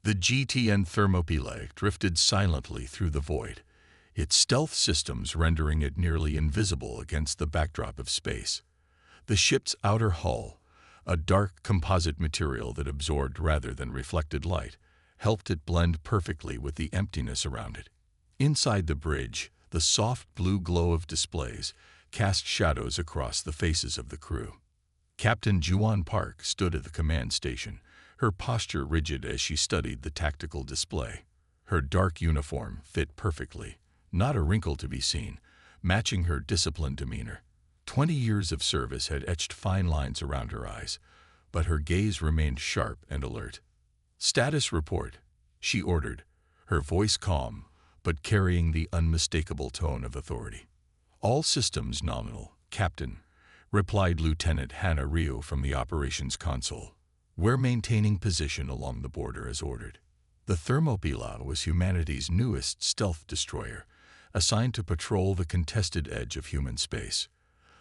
The GTN Thermopylae drifted silently through the void, its stealth systems rendering it nearly invisible against the backdrop of space. The ship's outer hull, a dark composite material that absorbed rather than reflected light, helped it blend perfectly with the emptiness around it. Inside the bridge, the soft blue glow of displays cast shadows across the faces of the crew. Captain Juan Park stood at the command station, her posture rigid as she studied the tactical display. Her dark uniform fit perfectly, not a wrinkle to be seen, matching her disciplined demeanor. 20 years of service had etched fine lines around her eyes, but her gaze remained sharp and alert. "Status report," she ordered, her voice calm, but carrying the unmistakable tone of authority. "All systems nominal, Captain," replied Lieutenant Hannah Rio from the operations console. "We're maintaining position along the border as ordered." The Thermopylae was humanity's newest stealth destroyer, assigned to patrol the contested edge of human space.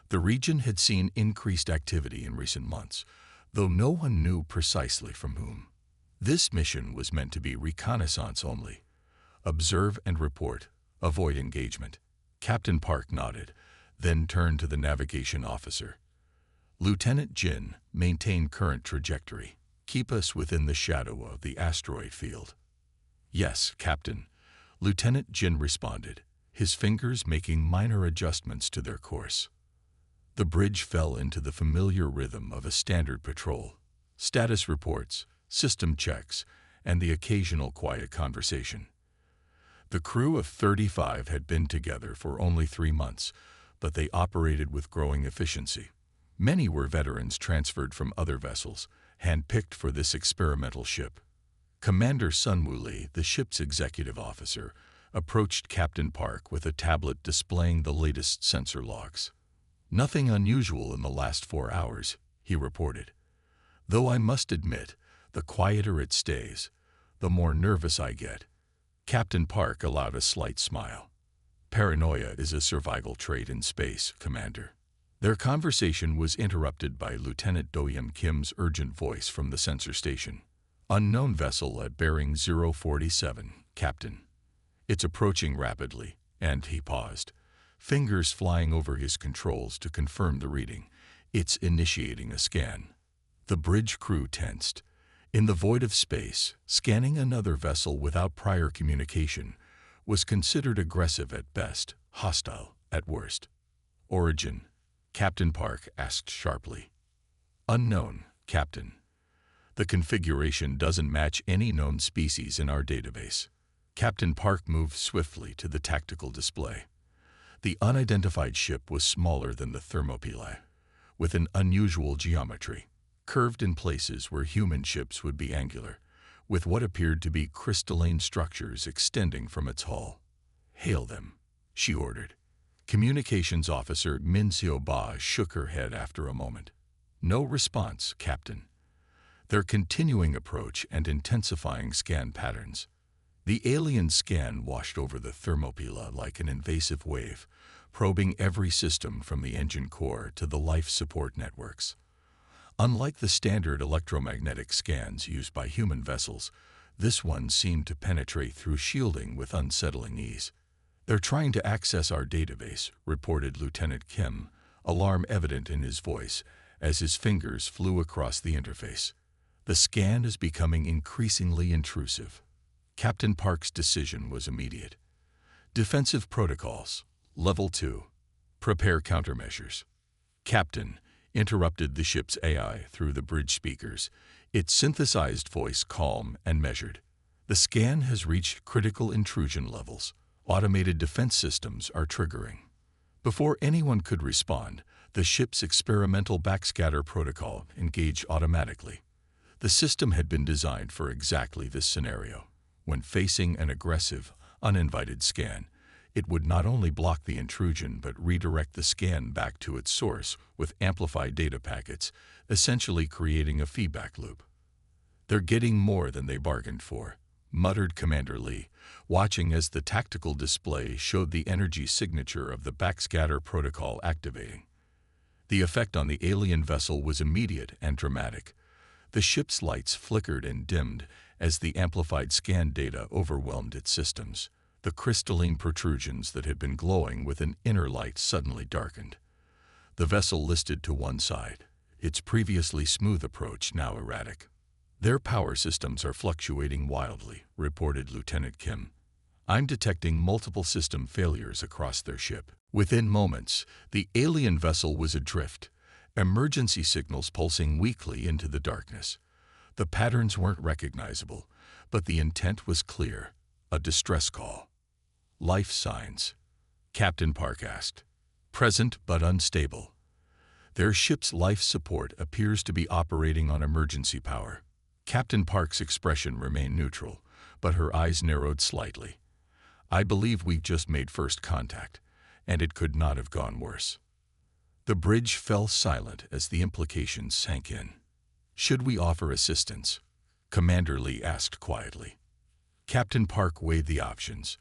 The region had seen increased activity in recent months, though no one knew precisely from whom. This mission was meant to be reconnaissance only. Observe and report, avoid engagement. Captain Park nodded, then turned to the navigation officer. "Lieutenant Jin, maintain current trajectory. Keep us within the shadow of the asteroid field." "Yes, Captain," Lieutenant Jin responded, his fingers making minor adjustments to their course. The bridge fell into the familiar rhythm of a standard patrol. Status reports, system checks, and the occasional quiet conversation. The crew of 35 had been together for only 3 months, but they operated with growing efficiency. Many were veterans transferred from other vessels, handpicked for this experimental ship. Commander Sun Woo Lee, the ship's executive officer, approached Captain Park with a tablet displaying the latest sensor logs. "Nothing unusual in the last 4 hours," he reported. "Though I must admit, the quieter it stays, the more nervous I get." Captain Park allowed a slight smile. "Paranoia is a survival trait in space, Commander." Their conversation was interrupted by Lieutenant Do-Yim Kim's urgent voice from the sensor station. "Unknown vessel at bearing 047, Captain. It's approaching rapidly," and he paused, fingers flying over his controls to confirm the reading. "It's initiating a scan." The bridge crew tensed. In the void of space, scanning another vessel without prior communication was considered aggressive at best, hostile at worst. "Origin?" Captain Park asked sharply. "Unknown, Captain. The configuration doesn't match any known species in our database." Captain Park moved swiftly to the tactical display. The unidentified ship was smaller than the Thermopylae, with an unusual geometry, curved in places where human ships would be angular, with what appeared to be crystalline structures extending from its hull. "Hail them," she ordered. Communications Officer Min Seo Ba shook her head after a moment. "No response, Captain. Their continuing approach and intensifying scan patterns." The alien scan washed over the Thermopylae like an invasive wave, probing every system from the engine core to the life support networks. Unlike the standard electromagnetic scans used by human vessels, this one seemed to penetrate through shielding with unsettling ease. "They're trying to access our database," reported Lieutenant Kim, alarm evident in his voice as his fingers flew across the interface. "The scan is becoming increasingly intrusive." Captain Park's decision was immediate. "Defensive protocols. Level 2. Prepare countermeasures." "Captain," interrupted the ship's AI through the bridge speakers, its synthesized voice calm and measured. "The scan has reached critical intrusion levels. Automated defense systems are triggering." Before anyone could respond, the ship's experimental backscatter protocol engaged automatically. The system had been designed for exactly this scenario. When facing an aggressive, uninvited scan, it would not only block the intrusion but redirect the scan back to its source with amplified data packets, essentially creating a feedback loop. "They're getting more than they bargained for," muttered Commander Lee, watching as the tactical display showed the energy signature of the backscatter protocol activating. The effect on the alien vessel was immediate and dramatic. The ship's lights flickered and dimmed as the amplified scan data overwhelmed its systems. The crystalline protrusions that had been glowing with an inner light suddenly darkened. The vessel listed to one side, its previously smooth approach now erratic. "Their power systems are fluctuating wildly," reported Lieutenant Kim. "I'm detecting multiple system failures across their ship." Within moments, the alien vessel was adrift, emergency signals pulsing weakly into the darkness. The patterns weren't recognizable, but the intent was clear: a distress call. "Life signs?" Captain Park asked. "Present but unstable. Their ship's life support appears to be operating on emergency power." Captain Park's expression remained neutral, but her eyes narrowed slightly. "I believe we've just made first contact, and it could not have gone worse." The bridge fell silent as the implications sank in. "Should we offer assistance?" Commander Lee asked quietly. Captain Park weighed the options.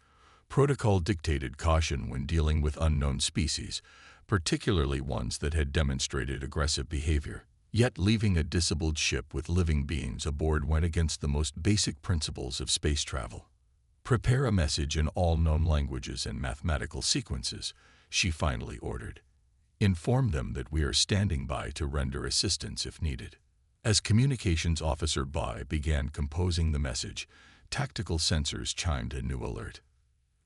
Protocol dictated caution when dealing with unknown species, particularly ones that had demonstrated aggressive behavior. Yet leaving a disabled ship with living beings aboard went against the most basic principles of space travel. "Prepare a message in all known languages and mathematical sequences," she finally ordered. "Inform them that we are standing by to render assistance if needed." As Communications Officer Bai began composing the message, tactical sensors chimed a new alert.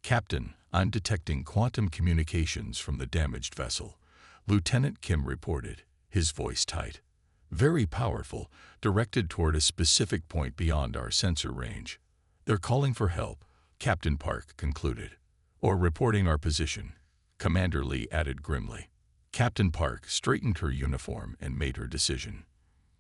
"Captain, I'm detecting quantum communications from the damaged vessel," Lieutenant Kim reported, his voice tight. "Very powerful, directed toward a specific point beyond our sensor range." "They're calling for help," Captain Park concluded. "Or reporting our position," Commander Lee added grimly. Captain Park straightened her uniform and made her decision.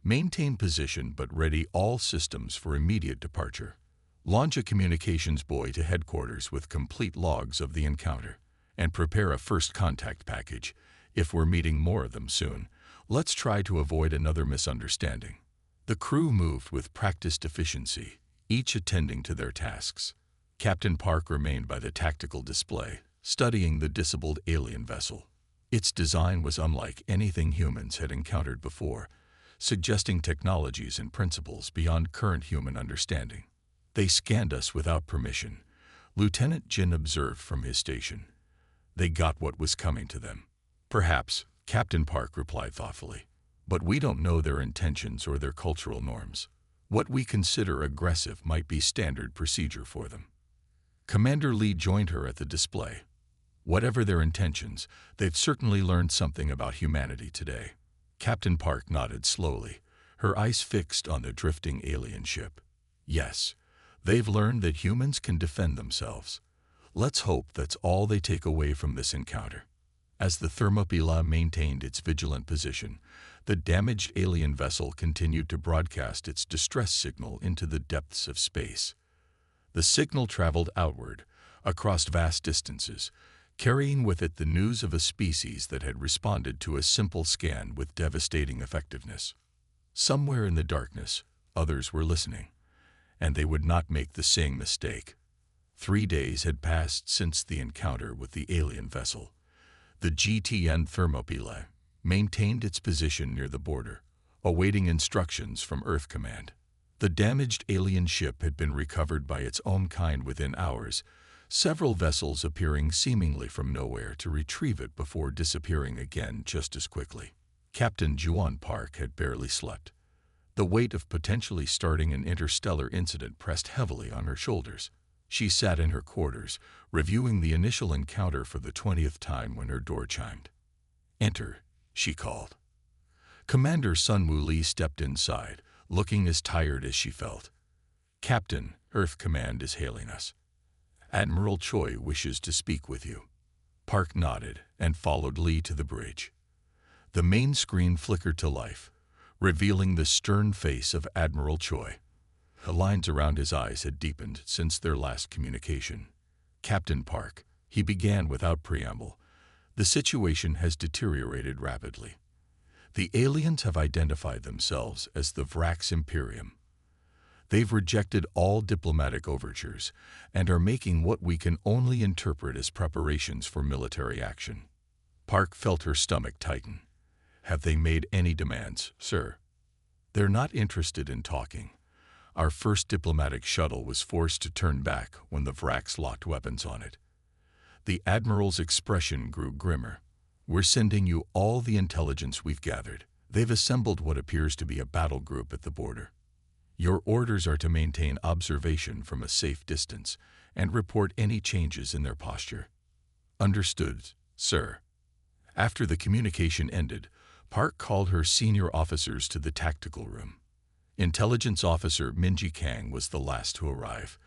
"Maintain position but ready all systems for immediate departure. Launch a communications buoy to headquarters with complete logs of the encounter, and prepare a first contact package. If we're meeting more of them soon, let's try to avoid another misunderstanding." The crew moved with practiced efficiency, each attending to their tasks. Captain Park remained by the tactical display, studying the disabled alien vessel. Its design was unlike anything humans had encountered before, suggesting technologies and principles beyond current human understanding. "They scanned us without permission," Lieutenant Jin observed from his station. "They got what was coming to them." "Perhaps," Captain Park replied thoughtfully. "But we don't know their intentions or their cultural norms. What we consider aggressive might be standard procedure for them." Commander Lee joined her at the display. "Whatever their intentions, they've certainly learned something about humanity today." Captain Park nodded slowly, her eyes fixed on the drifting alien ship. "Yes, they've learned that humans can defend themselves. Let's hope that's all they take away from this encounter." As the Thermopylae maintained its vigilant position, the damaged alien vessel continued to broadcast its distress signal into the depths of space. The signal traveled outward, across vast distances, carrying with it the news of a species that had responded to a simple scan with devastating effectiveness. Somewhere in the darkness, others were listening, and they would not make the same mistake. 3 days had passed since the encounter with the alien vessel. The GTN Thermopylae maintained its position near the border, awaiting instructions from Earth Command. The damaged alien ship had been recovered by its own kind within hours, several vessels appearing seemingly from nowhere to retrieve it before disappearing again just as quickly. Captain Juan Park had barely slept. The weight of potentially starting an interstellar incident pressed heavily on her shoulders. She sat in her quarters, reviewing the initial encounter for the 20th time when her door chimed. "Enter," she called. Commander Sun Woo Lee stepped inside, looking as tired as she felt. "Captain, Earth Command is hailing us. Admiral Choi wishes to speak with you." Park nodded and followed Lee to the bridge. The main screen flickered to life, revealing the stern face of Admiral Choi. The lines around his eyes had deepened since their last communication. "Captain Park," he began without preamble, "the situation has deteriorated rapidly. The aliens have identified themselves as the Vrax Imperium. They've rejected all diplomatic overtures and are making what we can only interpret as preparations for military action." Park felt her stomach tighten. "Have they made any demands, sir?" "They're not interested in talking. Our first diplomatic shuttle was forced to turn back when the Vrax locked weapons on it. The Admiral's expression grew grimmer. We're sending you all the intelligence we've gathered. They've assembled what appears to be a battle group at the border. Your orders are to maintain observation from a safe distance and report any changes in their posture. Understood, sir. After the communication ended, Park called her senior officers to the tactical room. Intelligence Officer Minji Kang was the last to arrive,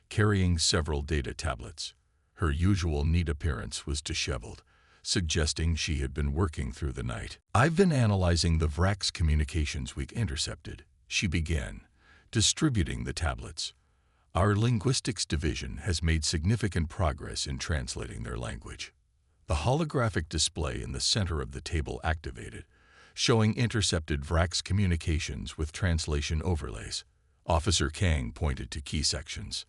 carrying several data tablets. Her usual neat appearance was disheveled, suggesting she had been working through the night. I've been analyzing the Vrax communications we intercepted, she began, distributing the tablets. Our linguistics division has made significant progress in translating their language. The holographic display in the center of the table activated, showing intercepted Vrax communications with translation overlays. Officer Kang pointed to key sections.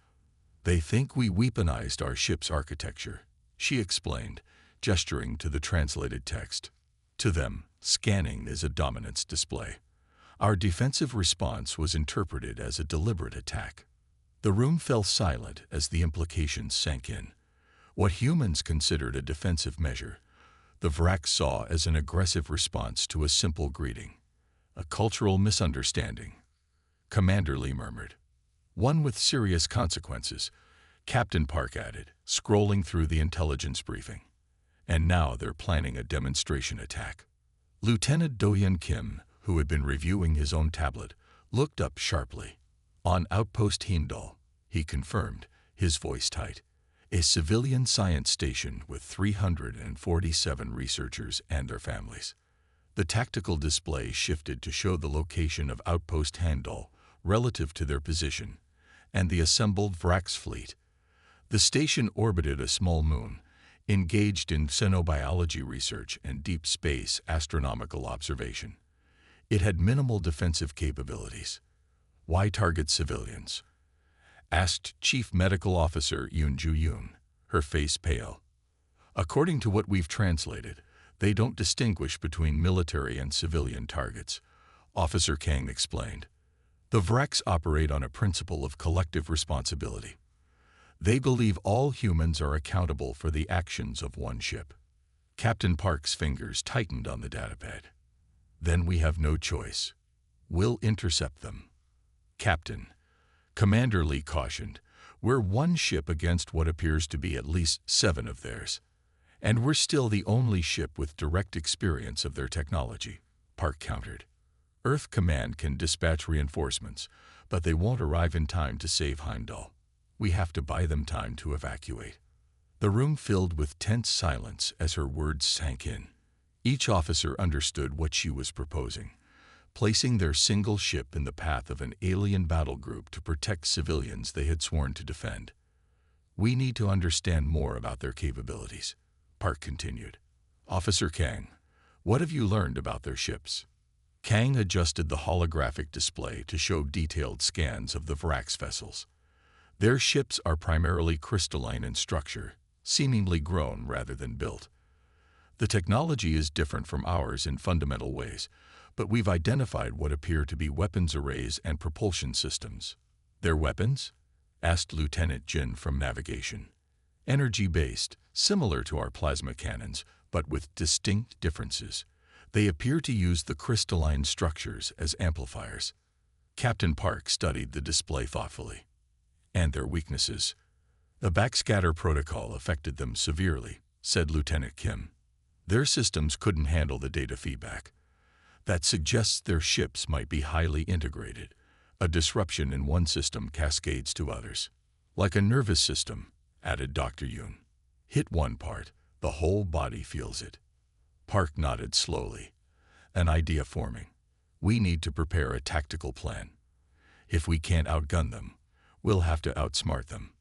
They think we weaponized our ship's architecture, she explained, gesturing to the translated text. To them, scanning is a dominance display. Our defensive response was interpreted as a deliberate attack. The room fell silent as the implications sank in. What humans considered a defensive measure, the Vrax saw as an aggressive response to a simple greeting. A cultural misunderstanding, Commander Lee murmured. One with serious consequences, Captain Park added, scrolling through the intelligence briefing. And now they're planning a demonstration attack. Lieutenant Do-Hyun Kim, who had been reviewing his own tablet, looked up sharply. On Outpost Heimdall, he confirmed, his voice tight. A civilian science station with 347 researchers and their families. The tactical display shifted to show the location of Outpost Heimdall relative to their position, and the assembled Vrax fleet. The station orbited a small moon, engaged in xenobiology research and deep space astronomical observation. It had minimal defensive capabilities. Why target civilians? Asked Chief Medical Officer Yoon Ju-yoon, her face pale. According to what we've translated, they don't distinguish between military and civilian targets, Officer Kang explained. The Vrax operate on a principle of collective responsibility. They believe all humans are accountable for the actions of one ship. Captain Park's fingers tightened on the datapad. Then we have no choice. We'll intercept them. Captain, Commander Lee cautioned, we're one ship against what appears to be at least 7 of theirs. And we're still the only ship with direct experience of their technology, Park countered. Earth Command can dispatch reinforcements, but they won't arrive in time to save Heimdall. We have to buy them time to evacuate. The room filled with tense silence as her words sank in. Each officer understood what she was proposing, placing their single ship in the path of an alien battle group to protect civilians they had sworn to defend. We need to understand more about their capabilities, Park continued. Officer Kang, what have you learned about their ships? Kang adjusted the holographic display to show detailed scans of the Vrax vessels. Their ships are primarily crystalline in structure, seemingly grown rather than built. The technology is different from ours in fundamental ways, but we've identified what appear to be weapons arrays and propulsion systems. Their weapons? Asked Lieutenant Jin from Navigation. Energy-based, similar to our plasma cannons, but with distinct differences. They appear to use the crystalline structures as amplifiers. Captain Park studied the display thoughtfully. And their weaknesses. The backscatter protocol affected them severely, said Lieutenant Kim. Their systems couldn't handle the data feedback. That suggests their ships might be highly integrated. A disruption in one system cascades to others. Like a nervous system, added Dr. Yoon. Hit one part, the whole body feels it. Park nodded slowly. An idea forming. We need to prepare a tactical plan. If we can't outgun them, we'll have to outsmart them.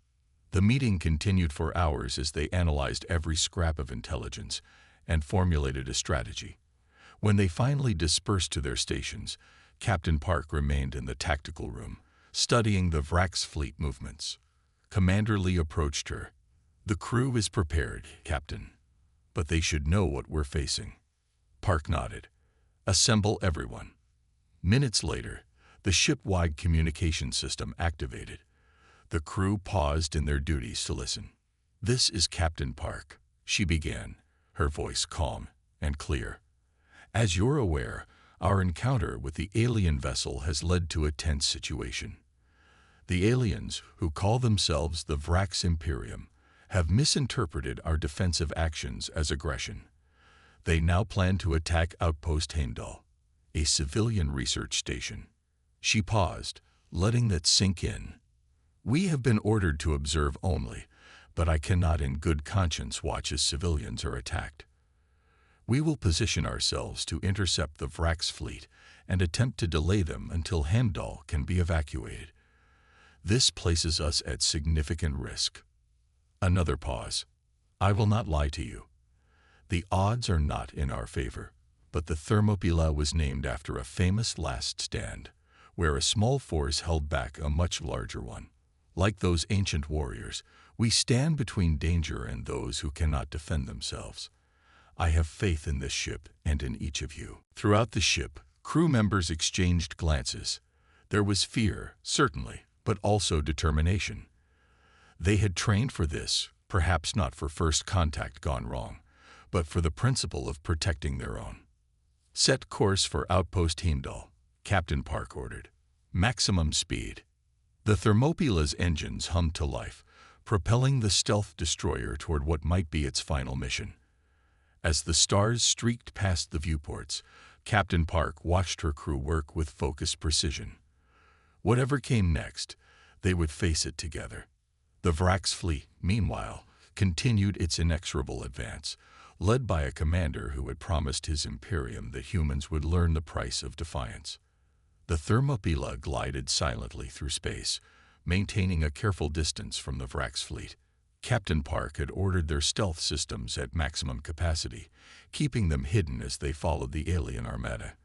The meeting continued for hours as they analyzed every scrap of intelligence and formulated a strategy. When they finally dispersed to their stations, Captain Park remained in the tactical room, studying the Vrax fleet movements. Commander Lee approached her. The crew is prepared, Captain, but they should know what we're facing. Park nodded. Assemble everyone. Minutes later, The ship-wide communication system activated. The crew paused in their duties to listen. "This is Captain Park," she began, her voice calm and clear. "As you're aware, our encounter with the alien vessel has led to a tense situation. The aliens, who call themselves the Vrax Imperium, have misinterpreted our defensive actions as aggression. They now plan to attack Outpost Heimdall, a civilian research station." She paused, letting that sink in. "We have been ordered to observe only, but I cannot in good conscience watch as civilians are attacked. We will position ourselves to intercept the Vrax fleet and attempt to delay them until Heimdall can be evacuated. This places us at significant risk." Another pause. "I will not lie to you. The odds are not in our favor, but the Thermopylae was named after a famous last stand, where a small force held back a much larger one. Like those ancient warriors, we stand between danger and those who cannot defend themselves. I have faith in this ship and in each of you." Throughout the ship, crew members exchanged glances. There was fear, certainly, but also determination. They had trained for this, perhaps not for first contact gone wrong, but for the principle of protecting their own. "Set course for Outpost Heimdall," Captain Park ordered. "Maximum speed." The Thermopylae's engines hummed to life, propelling the stealth destroyer toward what might be its final mission. As the stars streaked past the viewports, Captain Park watched her crew work with focused precision. Whatever came next, they would face it together. The Vrax fleet, meanwhile, continued its inexorable advance, led by a commander who had promised his Imperium that humans would learn the price of defiance. The Thermopylae glided silently through space, maintaining a careful distance from the Vrax fleet. Captain Park had ordered their stealth systems at maximum capacity, keeping them hidden as they followed the alien armada.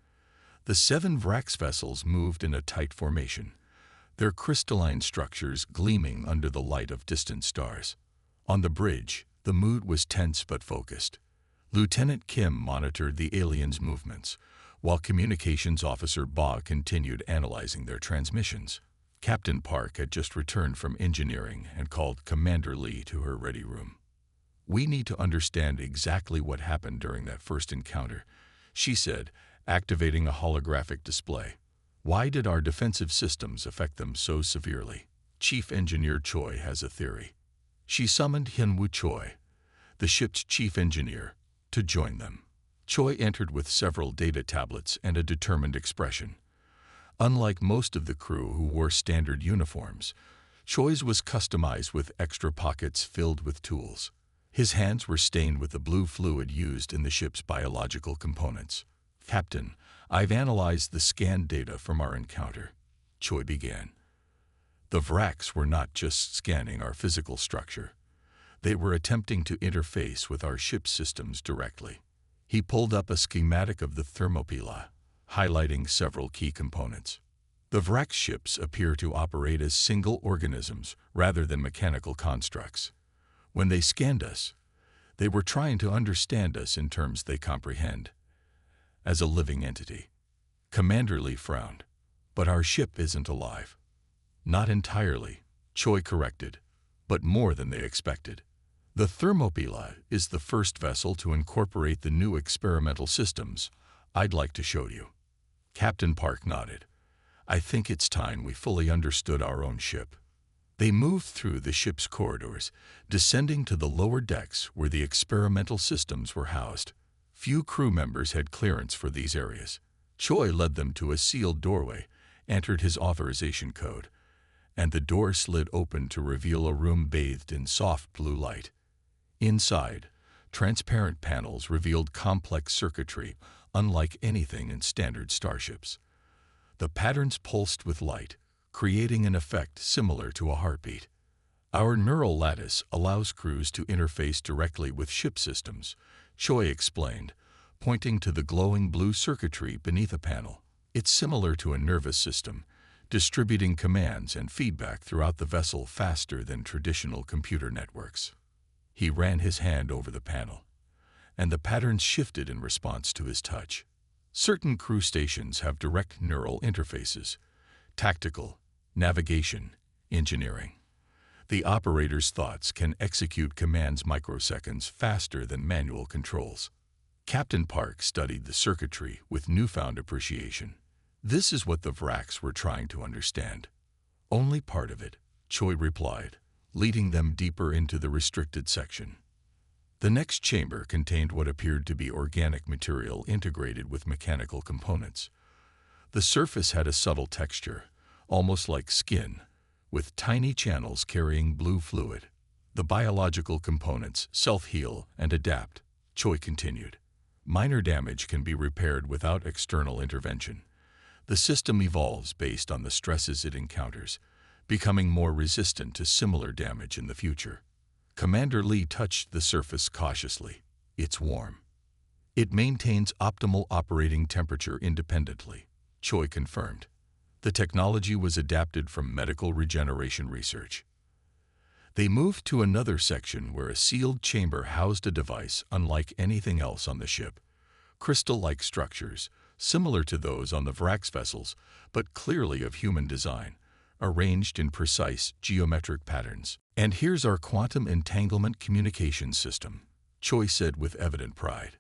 The 7 Vrax vessels moved in a tight formation, their crystalline structures gleaming under the light of distant stars. On the bridge, the mood was tense but focused. Lieutenant Kim monitored the aliens' movements, while Communications Officer Ba continued analyzing their transmissions. Captain Park had just returned from engineering and called Commander Lee to her ready room. "We need to understand exactly what happened during that first encounter," she said, activating a holographic display. "Why did our defensive systems affect them so severely?" Chief Engineer Choi has a theory. She summoned Hyunwoo Choi, the ship's chief engineer, to join them. Choi entered with several data tablets and a determined expression. Unlike most of the crew who wore standard uniforms, Choi's was customized with extra pockets filled with tools. His hands were stained with the blue fluid used in the ship's biological components. "Captain, I've analyzed the scanned data from our encounter," Choi began. "The Vrax were not just scanning our physical structure. They were attempting to interface with our ship systems directly." He pulled up a schematic of the Thermopylae, highlighting several key components. The Vrax ships appear to operate as single organisms rather than mechanical constructs. When they scanned us, they were trying to understand us in terms they comprehend, as a living entity. Commander Lee frowned. "But our ship isn't alive." "Not entirely," Choi corrected, "but more than they expected. The Thermopylae is the first vessel to incorporate the new experimental systems I'd like to show you." Captain Park nodded. "I think it's time we fully understood our own ship." They moved through the ship's corridors, descending to the lower decks where the experimental systems were housed. Few crew members had clearance for these areas. Choi led them to a sealed doorway, entered his authorization code, and the door slid open to reveal a room bathed in soft blue light. Inside, transparent panels revealed complex circuitry unlike anything in standard starships. The patterns pulsed with light, creating an effect similar to a heartbeat. "Our neural lattice allows crews to interface directly with ship systems," Choi explained, pointing to the glowing blue circuitry beneath a panel. "It's similar to a nervous system, distributing commands and feedback throughout the vessel faster than traditional computer networks." He ran his hand over the panel, and the patterns shifted in response to his touch. Certain crew stations have direct neural interfaces, tactical, navigation, engineering. The operator's thoughts can execute commands microseconds faster than manual controls. Captain Park studied the circuitry with newfound appreciation. This is what the Vraks were trying to understand. Only part of it, Choi replied, leading them deeper into the restricted section. The next chamber contained what appeared to be organic material integrated with mechanical components. The surface had a subtle texture, almost like skin, with tiny channels carrying blue fluid. The biological components self-heal and adapt, Choi continued. Minor damage can be repaired without external intervention. The system evolves based on the stresses it encounters, becoming more resistant to similar damage in the future. Commander Lee touched the surface cautiously. It's warm. It maintains optimal operating temperature independently, Choi confirmed. The technology was adapted from medical regeneration research. They moved to another section where a sealed chamber housed a device unlike anything else on the ship. Crystal-like structures, similar to those on the Vraks vessels, but clearly of human design, arranged in precise geometric patterns. And here's our quantum entanglement communication system, Choi said with evident pride.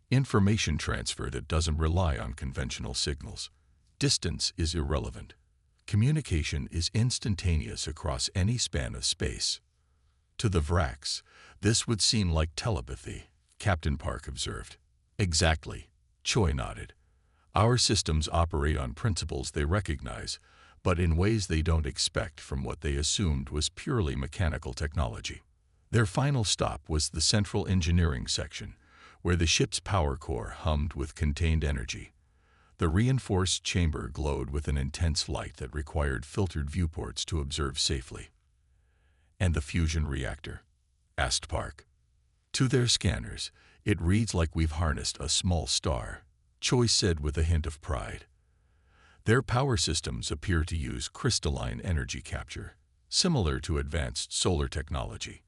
Information transfer that doesn't rely on conventional signals. Distance is irrelevant. Communication is instantaneous across any span of space. To the Vraks, this would seem like telepathy, Captain Park observed. Exactly, Choi nodded. Our systems operate on principles they recognize, but in ways they don't expect from what they assumed was purely mechanical technology. Their final stop was the central engineering section, where the ship's power core hummed with contained energy. The reinforced chamber glowed with an intense light that required filtered viewports to observe safely. And the fusion reactor? Asked Park. To their scanners, it reads like we've harnessed a small star, Choi said with a hint of pride. Their power systems appear to use crystalline energy capture, similar to advanced solar technology.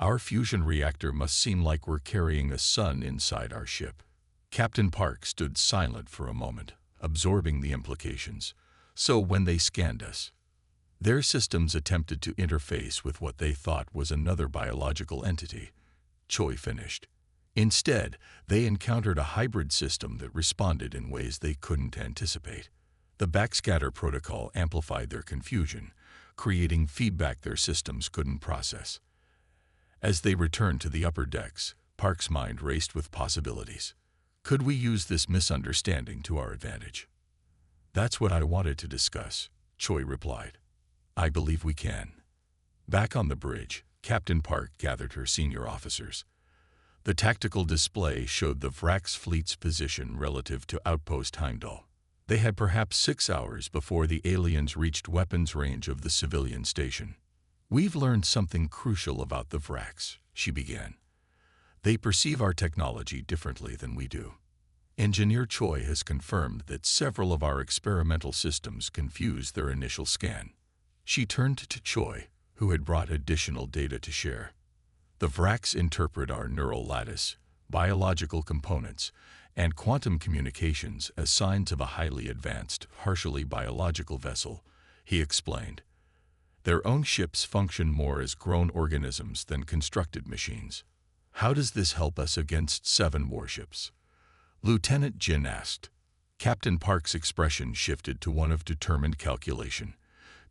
Our fusion reactor must seem like we're carrying a sun inside our ship. Captain Park stood silent for a moment, absorbing the implications. So when they scanned us, their systems attempted to interface with what they thought was another biological entity, Choi finished. Instead, they encountered a hybrid system that responded in ways they couldn't anticipate. The backscatter protocol amplified their confusion, creating feedback their systems couldn't process. As they returned to the upper decks, Park's mind raced with possibilities. Could we use this misunderstanding to our advantage? That's what I wanted to discuss, Choi replied. I believe we can. Back on the bridge, Captain Park gathered her senior officers. The tactical display showed the Vraks fleet's position relative to Outpost Heimdall. They had perhaps 6 hours before the aliens reached weapons range of the civilian station. We've learned something crucial about the Vraks, she began. They perceive our technology differently than we do. Engineer Choi has confirmed that several of our experimental systems confused their initial scan. She turned to Choi, who had brought additional data to share. The Vraks interpret our neural lattice, biological components, and quantum communications as signs of a highly advanced, partially biological vessel, he explained. Their own ships function more as grown organisms than constructed machines. How does this help us against 7 warships? Lieutenant Jin asked. Captain Park's expression shifted to one of determined calculation.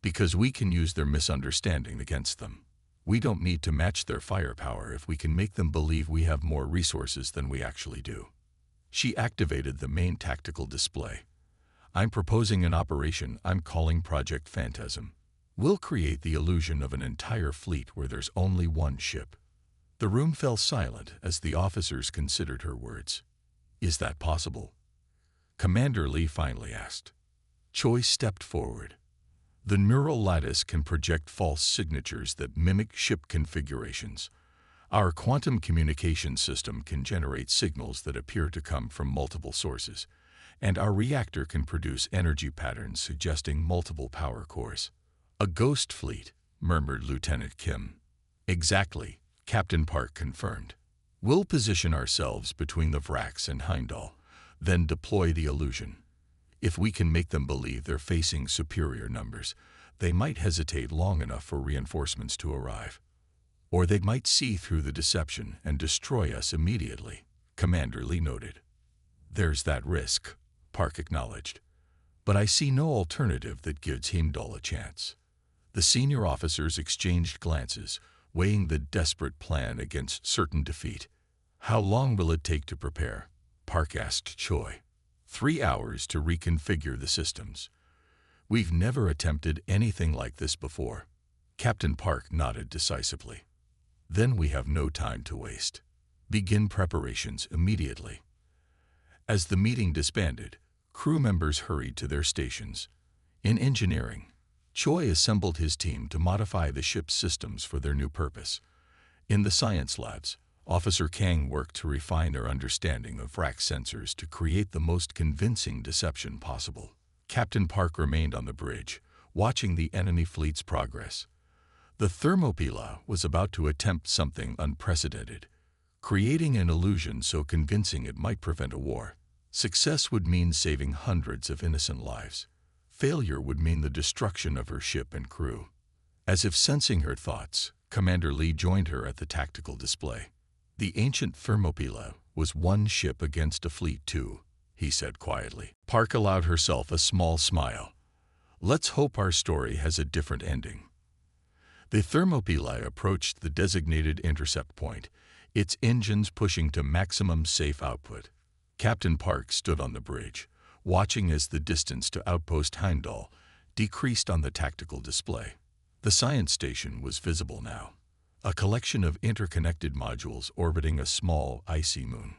Because we can use their misunderstanding against them. We don't need to match their firepower if we can make them believe we have more resources than we actually do. She activated the main tactical display. I'm proposing an operation I'm calling Project Phantasm. We'll create the illusion of an entire fleet where there's only one ship. The room fell silent as the officers considered her words. Is that possible? Commander Lee finally asked. Choi stepped forward. The neural lattice can project false signatures that mimic ship configurations. Our quantum communication system can generate signals that appear to come from multiple sources, and our reactor can produce energy patterns suggesting multiple power cores. A ghost fleet, murmured Lieutenant Kim. Exactly, Captain Park confirmed. We'll position ourselves between the Vraks and Heimdall, then deploy the illusion. If we can make them believe they're facing superior numbers, they might hesitate long enough for reinforcements to arrive. Or they might see through the deception and destroy us immediately, Commander Lee noted. There's that risk, Park acknowledged. But I see no alternative that gives Heimdall a chance. The senior officers exchanged glances, weighing the desperate plan against certain defeat. How long will it take to prepare? Park asked Choi. 3 hours to reconfigure the systems. We've never attempted anything like this before. Captain Park nodded decisively. Then we have no time to waste. Begin preparations immediately. As the meeting disbanded, crew members hurried to their stations. In engineering, Choi assembled his team to modify the ship's systems for their new purpose. In the science labs, Officer Kang worked to refine their understanding of VRAC sensors to create the most convincing deception possible. Captain Park remained on the bridge, watching the enemy fleet's progress. The Thermopylae was about to attempt something unprecedented, creating an illusion so convincing it might prevent a war. Success would mean saving hundreds of innocent lives. Failure would mean the destruction of her ship and crew. As if sensing her thoughts, Commander Lee joined her at the tactical display. The ancient Thermopylae was one ship against a fleet too, he said quietly. Park allowed herself a small smile. Let's hope our story has a different ending. The Thermopylae approached the designated intercept point, its engines pushing to maximum safe output. Captain Park stood on the bridge, watching as the distance to outpost Heimdall decreased on the tactical display. The science station was visible now, a collection of interconnected modules orbiting a small, icy moon.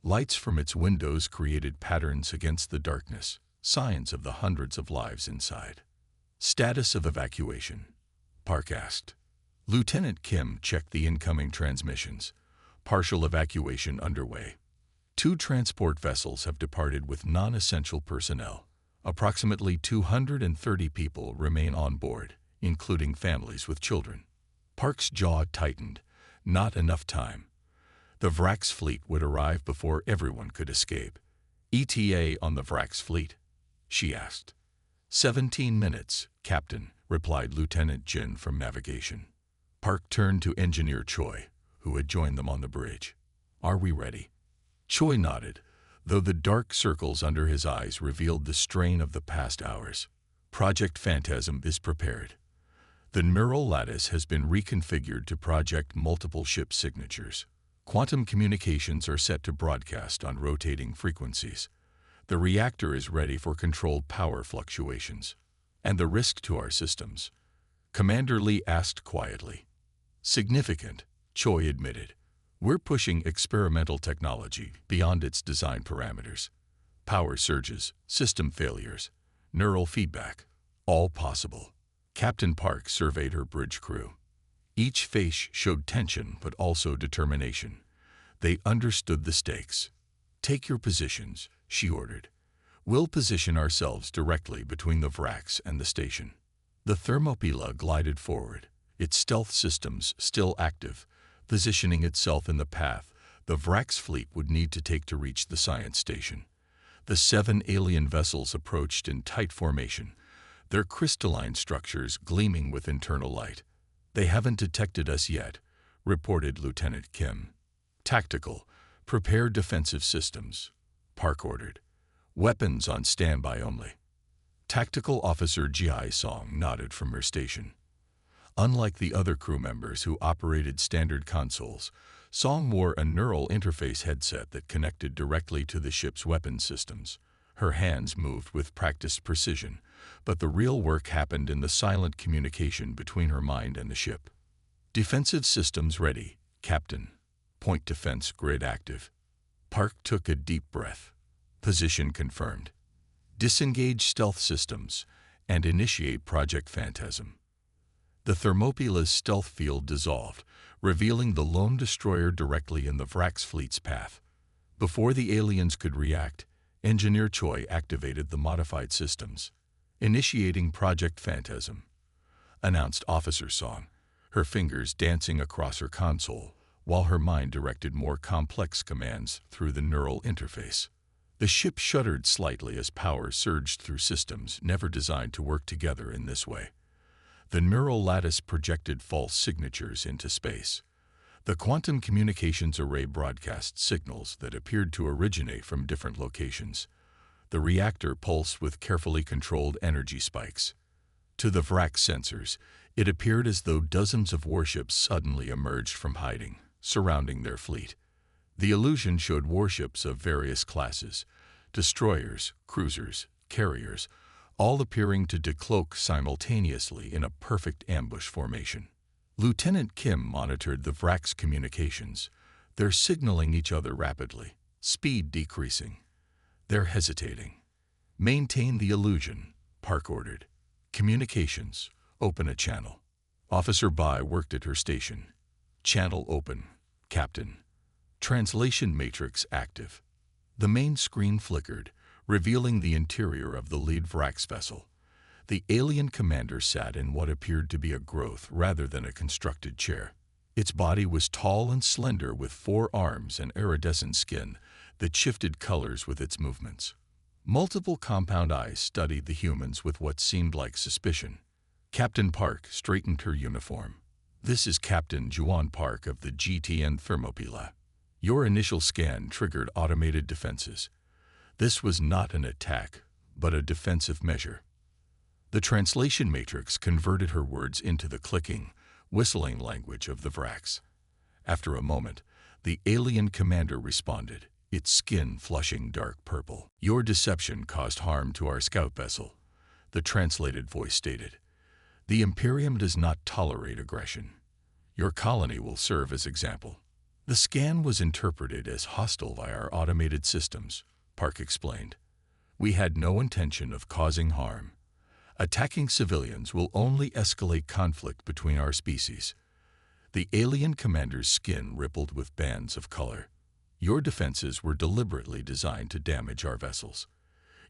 Lights from its windows created patterns against the darkness, signs of the hundreds of lives inside. Status of evacuation, Park asked. Lieutenant Kim checked the incoming transmissions. Partial evacuation underway. 2 transport vessels have departed with non-essential personnel. Approximately 230 people remain on board, including families with children. Park's jaw tightened. Not enough time. The VRAC's fleet would arrive before everyone could escape. ETA on the VRAC's fleet? She asked. 17 minutes, Captain, replied Lieutenant Jin from navigation. Park turned to Engineer Choi, who had joined them on the bridge. Are we ready? Choi nodded, though the dark circles under his eyes revealed the strain of the past hours. Project Phantasm is prepared. The neural lattice has been reconfigured to project multiple ship signatures. Quantum communications are set to broadcast on rotating frequencies. The reactor is ready for controlled power fluctuations. And the risk to our systems? Commander Lee asked quietly. Significant, Choi admitted. We're pushing experimental technology beyond its design parameters. Power surges, system failures, neural feedback, all possible. Captain Park surveyed her bridge crew. Each face showed tension but also determination. They understood the stakes. Take your positions, she ordered. We'll position ourselves directly between the VRACs and the station. The Thermopylae glided forward, its stealth systems still active, positioning itself in the path the VRAC's fleet would need to take to reach the science station. The 7 alien vessels approached in tight formation, their crystalline structures gleaming with internal light. They haven't detected us yet, reported Lieutenant Kim. Tactical, prepare defensive systems, Park ordered. Weapons on standby only. Tactical Officer Ji Song nodded from her station. Unlike the other crew members who operated standard consoles, Song wore a neural interface headset that connected directly to the ship's weapon systems. Her hands moved with practiced precision, but the real work happened in the silent communication between her mind and the ship. Defensive systems ready, Captain. Point defense grid active. Park took a deep breath. Position confirmed. Disengage stealth systems and initiate Project Phantasm. The Thermopylae's stealth field dissolved, revealing the lone destroyer directly in the VRAC's fleet's path. Before the aliens could react, Engineer Choi activated the modified systems. Initiating Project Phantasm, announced Officer Song, her fingers dancing across her console, while her mind directed more complex commands through the neural interface. The ship shuddered slightly as power surged through systems never designed to work together in this way. The neural lattice projected false signatures into space. The quantum communications array broadcast signals that appeared to originate from different locations. The reactor pulsed with carefully controlled energy spikes. To the Vrax sensors, it appeared as though dozens of warships suddenly emerged from hiding, surrounding their fleet. The illusion showed warships of various classes, destroyers, cruisers, carriers, all appearing to decloak simultaneously in a perfect ambush formation. Lieutenant Kim monitored the Vrax communications. They're signaling each other rapidly, speed decreasing. They're hesitating. Maintain the illusion, Park ordered. Communications, open a channel. Officer Bai worked at her station. Channel open, Captain. Translation matrix active. The main screen flickered, revealing the interior of the lead Vrax vessel. The alien commander sat in what appeared to be a growth rather than a constructed chair. Its body was tall and slender with 4 arms and iridescent skin that shifted colors with its movements. Multiple compound eyes studied the humans with what seemed like suspicion. Captain Park straightened her uniform. This is Captain Juan Park of the GTN Thermopylae. Your initial scan triggered automated defenses. This was not an attack, but a defensive measure. The translation matrix converted her words into the clicking, whistling language of the Vrax. After a moment, the alien commander responded, its skin flushing dark purple. Your deception caused harm to our scout vessel, the translated voice stated. The Imperium does not tolerate aggression. Your colony will serve as example. The scan was interpreted as hostile by our automated systems, Park explained. We had no intention of causing harm. Attacking civilians will only escalate conflict between our species. The alien commander's skin rippled with bands of color. Your defenses were deliberately designed to damage our vessels.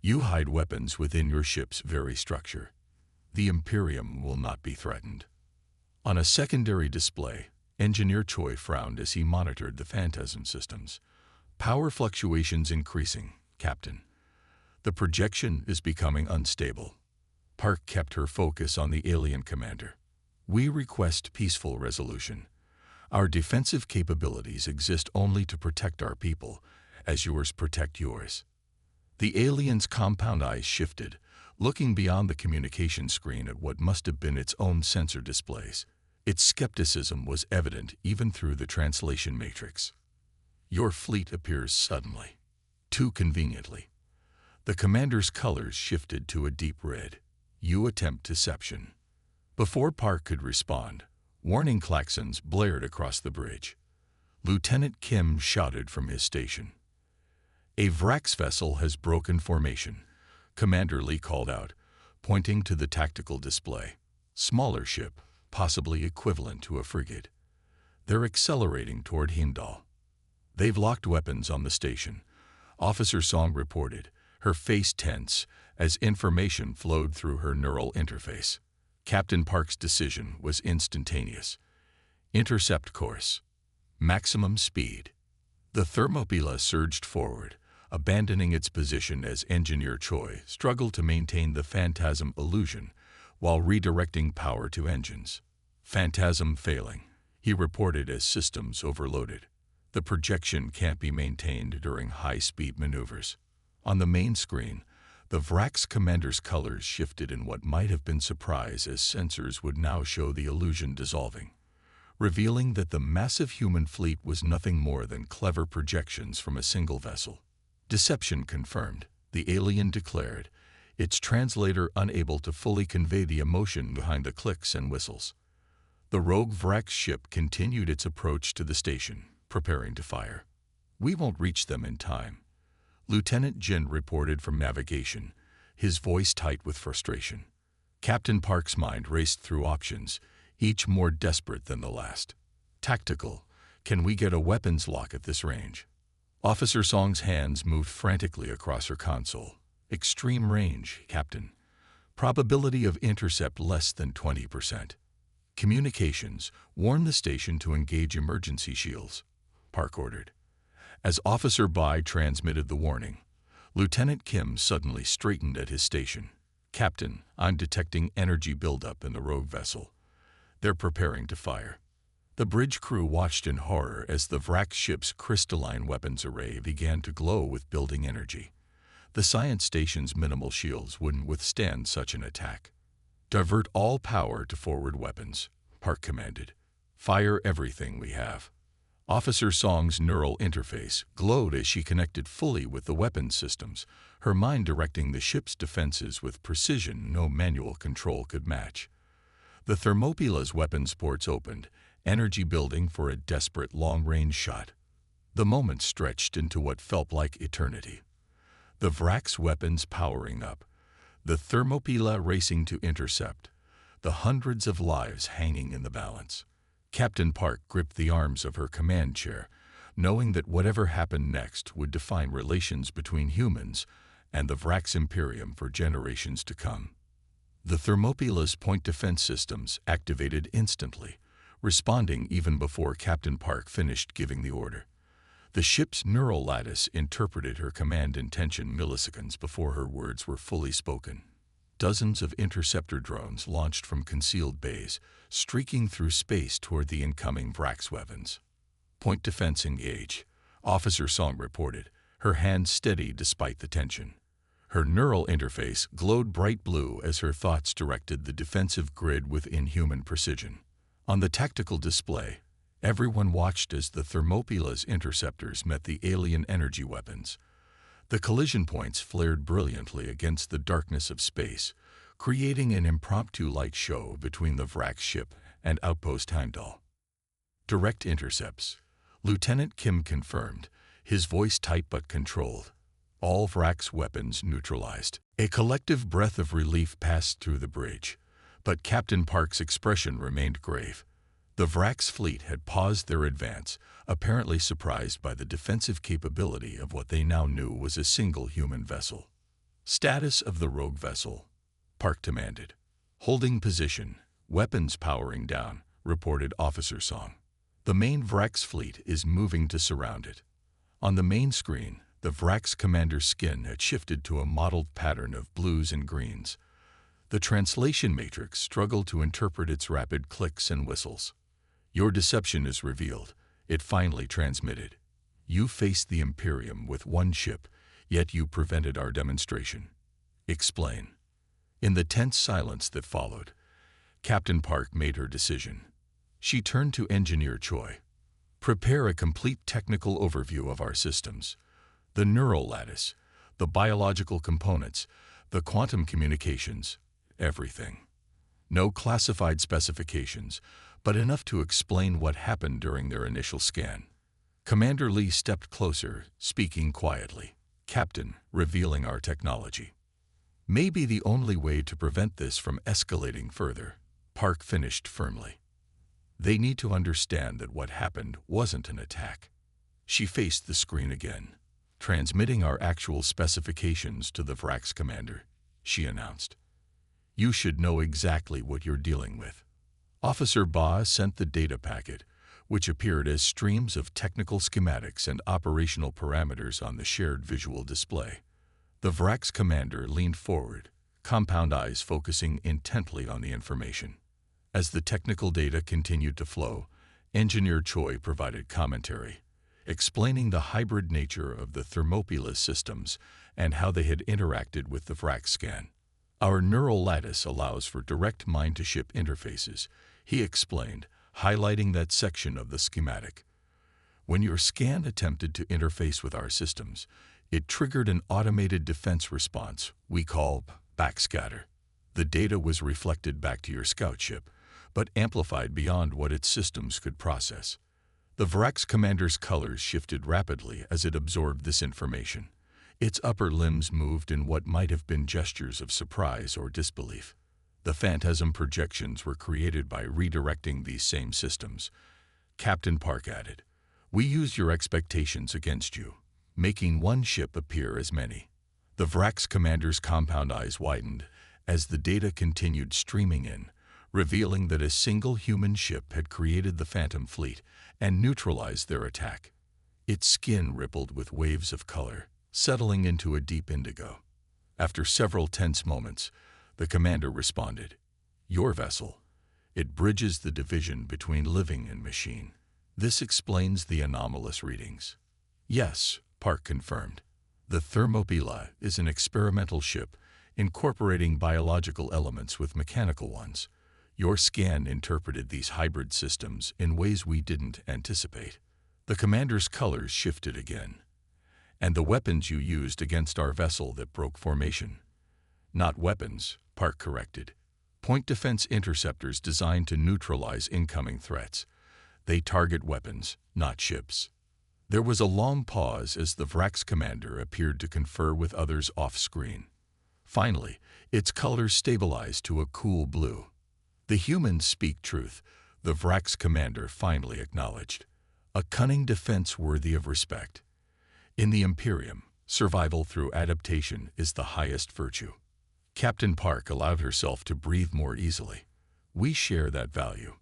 You hide weapons within your ship's very structure. The Imperium will not be threatened. On a secondary display, Engineer Choi frowned as he monitored the phantasm systems. Power fluctuations increasing, Captain. The projection is becoming unstable. Park kept her focus on the alien commander. We request peaceful resolution. Our defensive capabilities exist only to protect our people, as yours protect yours. The alien's compound eyes shifted, looking beyond the communication screen at what must have been its own sensor displays. Its skepticism was evident even through the translation matrix. Your fleet appears suddenly, too conveniently. The commander's colors shifted to a deep red. You attempt deception. Before Park could respond, warning klaxons blared across the bridge. Lieutenant Kim shouted from his station. A Vrax vessel has broken formation, Commander Lee called out, pointing to the tactical display. Smaller ship, possibly equivalent to a frigate. They're accelerating toward Hindal. They've locked weapons on the station, Officer Song reported, her face tense as information flowed through her neural interface. Captain Park's decision was instantaneous. Intercept course. Maximum speed. The Thermopylae surged forward, abandoning its position as Engineer Choi struggled to maintain the phantasm illusion while redirecting power to engines. Phantasm failing, he reported as systems overloaded. The projection can't be maintained during high-speed maneuvers. On the main screen, the Vrax commander's colors shifted in what might have been surprise as sensors would now show the illusion dissolving, revealing that the massive human fleet was nothing more than clever projections from a single vessel. Deception confirmed, the alien declared, its translator unable to fully convey the emotion behind the clicks and whistles. The rogue Vrax ship continued its approach to the station, preparing to fire. We won't reach them in time. Lieutenant Jin reported from navigation, his voice tight with frustration. Captain Park's mind raced through options, each more desperate than the last. Tactical, can we get a weapons lock at this range? Officer Song's hands moved frantically across her console. Extreme range, Captain. Probability of intercept less than 20%. Communications, warn the station to engage emergency shields, Park ordered. As Officer Bai transmitted the warning, Lieutenant Kim suddenly straightened at his station. "Captain, I'm detecting energy buildup in the rogue vessel. They're preparing to fire." The bridge crew watched in horror as the wrack ship's crystalline weapons array began to glow with building energy. The science station's minimal shields wouldn't withstand such an attack. "Divert all power to forward weapons," Park commanded. "Fire everything we have." Officer Song's neural interface glowed as she connected fully with the weapons systems, her mind directing the ship's defenses with precision no manual control could match. The Thermopila's weapons ports opened, energy building for a desperate long-range shot. The moment stretched into what felt like eternity. The Vrak's weapons powering up, the Thermopila racing to intercept, the hundreds of lives hanging in the balance. Captain Park gripped the arms of her command chair, knowing that whatever happened next would define relations between humans and the Vrak's Imperium for generations to come. The Thermopila's point defense systems activated instantly, responding even before Captain Park finished giving the order. The ship's neural lattice interpreted her command intention milliseconds before her words were fully spoken. Dozens of interceptor drones launched from concealed bays, streaking through space toward the incoming Vrak's weapons. "Point defense engage," Officer Song reported, her hand steady despite the tension. Her neural interface glowed bright blue as her thoughts directed the defensive grid with inhuman precision. On the tactical display, everyone watched as the Thermopila's interceptors met the alien energy weapons. The collision points flared brilliantly against the darkness of space, creating an impromptu light show between the Vrak ship and Outpost Heimdall. "Direct intercepts," Lieutenant Kim confirmed, his voice tight but controlled. All Vrak's weapons neutralized. A collective breath of relief passed through the bridge, but Captain Park's expression remained grave. The Vrak's fleet had paused their advance, apparently surprised by the defensive capability of what they now knew was a single human vessel. "Status of the rogue vessel," Park demanded. "Holding position, weapons powering down," reported Officer Song. "The main Vrak's fleet is moving to surround it." On the main screen, the Vrak's commander's skin had shifted to a mottled pattern of blues and greens. The translation matrix struggled to interpret its rapid clicks and whistles. "Your deception is revealed," it finally transmitted. "You faced the Imperium with one ship, yet you prevented our demonstration. Explain." In the tense silence that followed, Captain Park made her decision. She turned to Engineer Choi. "Prepare a complete technical overview of our systems. The neural lattice, the biological components, the quantum communications, everything. No classified specifications, but enough to explain what happened during their initial scan." Commander Lee stepped closer, speaking quietly. "Captain, revealing our technology may be the only way to prevent this from escalating further," Park finished firmly. "They need to understand that what happened wasn't an attack." She faced the screen again. "Transmitting our actual specifications to the Vrak's commander," she announced. "You should know exactly what you're dealing with." Officer Ba sent the data packet, which appeared as streams of technical schematics and operational parameters on the shared visual display. The Vrak's commander leaned forward, compound eyes focusing intently on the information. As the technical data continued to flow, Engineer Choi provided commentary, explaining the hybrid nature of the Thermopila systems and how they had interacted with the Vrak scan. "Our neural lattice allows for direct mind-to-ship interfaces," he explained, highlighting that section of the schematic. "When your scan attempted to interface with our systems, it triggered an automated defense response we call backscatter. The data was reflected back to your scout ship, but amplified beyond what its systems could process." The Vrak's commander's colors shifted rapidly as it absorbed this information. Its upper limbs moved in what might have been gestures of surprise or disbelief. The phantasm projections were created by redirecting these same systems. Captain Park added, "We used your expectations against you, making one ship appear as many." The Vrak's commander's compound eyes widened as the data continued streaming in, revealing that a single human ship had created the Phantom Fleet and neutralized their attack. Its skin rippled with waves of color, settling into a deep indigo. After several tense moments, the commander responded, "Your vessel. It bridges the division between living and machine. This explains the anomalous readings." "Yes," Park confirmed. "The Thermopylae is an experimental ship incorporating biological elements with mechanical ones. Your scan interpreted these hybrid systems in ways we didn't anticipate." The commander's colors shifted again. "And the weapons you used against our vessel that broke formation." "Not weapons," Park corrected. "Point defense interceptors designed to neutralize incoming threats. They target weapons, not ships." There was a long pause as the Vrax commander appeared to confer with others off-screen. Finally, its colors stabilized to a cool blue. "The humans speak truth," the Vrax commander finally acknowledged. "A cunning defense worthy of respect. In the Imperium, survival through adaptation is the highest virtue." Captain Park allowed herself to breathe more easily. "We share that value.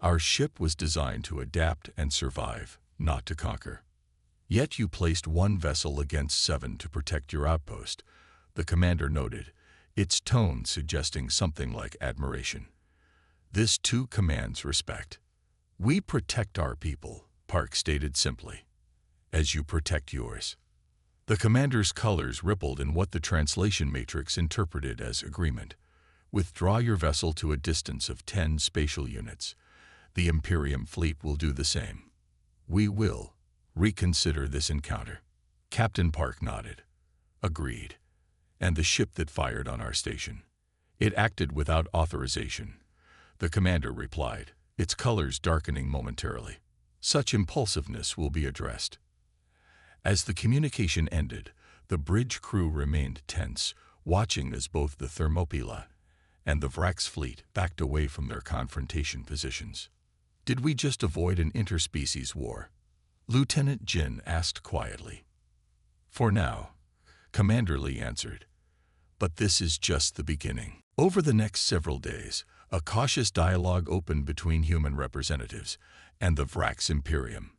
Our ship was designed to adapt and survive, not to conquer." "Yet you placed one vessel against 7 to protect your outpost," the commander noted, its tone suggesting something like admiration. "This too commands respect." "We protect our people," Park stated simply, "as you protect yours." The commander's colors rippled in what the translation matrix interpreted as agreement. "Withdraw your vessel to a distance of 10 spatial units. The Imperium fleet will do the same. We will reconsider this encounter." Captain Park nodded. "Agreed." "And the ship that fired on our station?" "It acted without authorization," the commander replied, its colors darkening momentarily. "Such impulsiveness will be addressed." As the communication ended, the bridge crew remained tense, watching as both the Thermopylae and the Vrax fleet backed away from their confrontation positions. "Did we just avoid an interspecies war?" Lieutenant Jin asked quietly. "For now," Commander Lee answered. "But this is just the beginning." Over the next several days, a cautious dialogue opened between human representatives and the Vrax Imperium.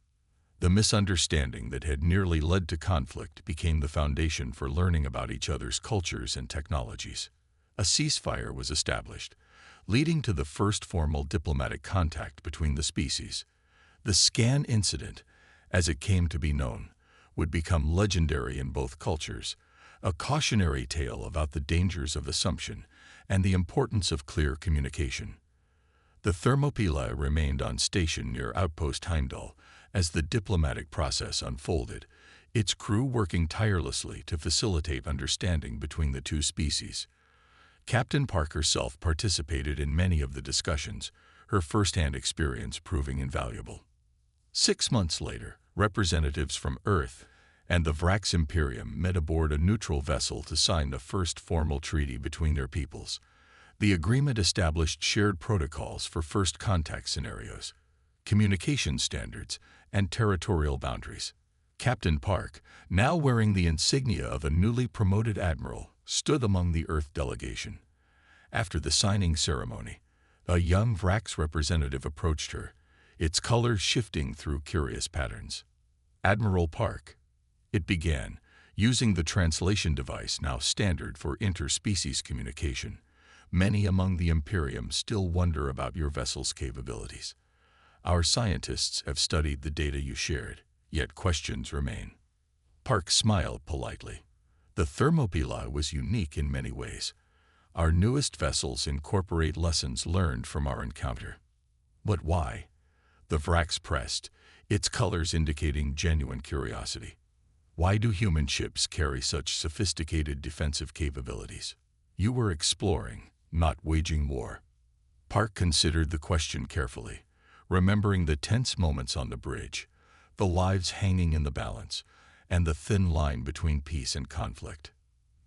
The misunderstanding that had nearly led to conflict became the foundation for learning about each other's cultures and technologies. A ceasefire was established, leading to the first formal diplomatic contact between the species. The scan incident, as it came to be known, would become legendary in both cultures, a cautionary tale about the dangers of assumption and the importance of clear communication. The Thermopylae remained on station near Outpost Heimdall as the diplomatic process unfolded, its crew working tirelessly to facilitate understanding between the two species. Captain Park herself participated in many of the discussions, her first-hand experience proving invaluable. 6 months later, representatives from Earth and the Vrax Imperium met aboard a neutral vessel to sign the first formal treaty between their peoples. The agreement established shared protocols for first contact scenarios, communication standards, and territorial boundaries. Captain Park, now wearing the insignia of a newly promoted admiral, stood among the Earth delegation. After the signing ceremony, a young Vrax representative approached her, its colors shifting through curious patterns. "Admiral Park," it began, using the translation device now standard for interspecies communication. "Many among the Imperium still wonder about your vessel's capabilities. Our scientists have studied the data you shared, yet questions remain." Park smiled politely. "The Thermopylae was unique in many ways. Our newest vessels incorporate lessons learned from our encounter." "But why?" the Vrax pressed, its colors indicating genuine curiosity. "Why do human ships carry such sophisticated defensive capabilities?" "You were exploring, not waging war." Park considered the question carefully, remembering the tense moments on the bridge, the lives hanging in the balance, and the thin line between peace and conflict.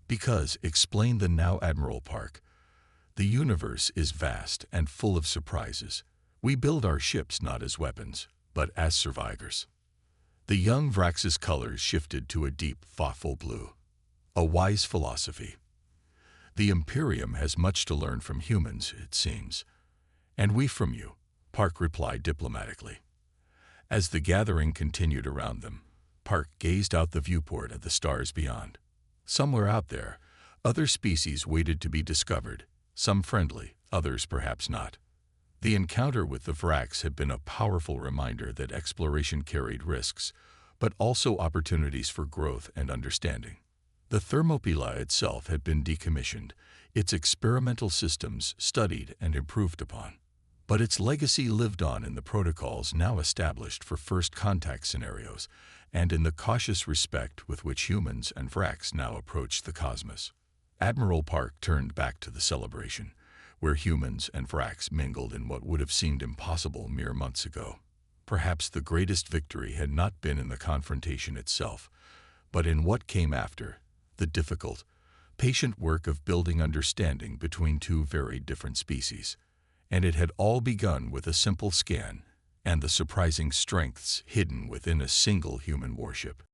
"Because," explained the now Admiral Park, "the universe is vast and full of surprises. We build our ships not as weapons, but as survivors." The young Vrax's colors shifted to a deep, thoughtful blue. "A wise philosophy. The Imperium has much to learn from humans, it seems. And we from you," Park replied diplomatically. As the gathering continued around them, Park gazed out the viewport at the stars beyond. Somewhere out there, other species waited to be discovered, some friendly, others perhaps not. The encounter with the Vracs had been a powerful reminder that exploration carried risks, but also opportunities for growth and understanding. The Thermopylae itself had been decommissioned, its experimental systems studied and improved upon. But its legacy lived on in the protocols now established for first contact scenarios and in the cautious respect with which humans and Vracs now approached the cosmos. Admiral Park turned back to the celebration, where humans and Vracs mingled in what would have seemed impossible mere months ago. Perhaps the greatest victory had not been in the confrontation itself, but in what came after, the difficult, patient work of building understanding between two very different species. And it had all begun with a simple scan and the surprising strengths hidden within a single human warship.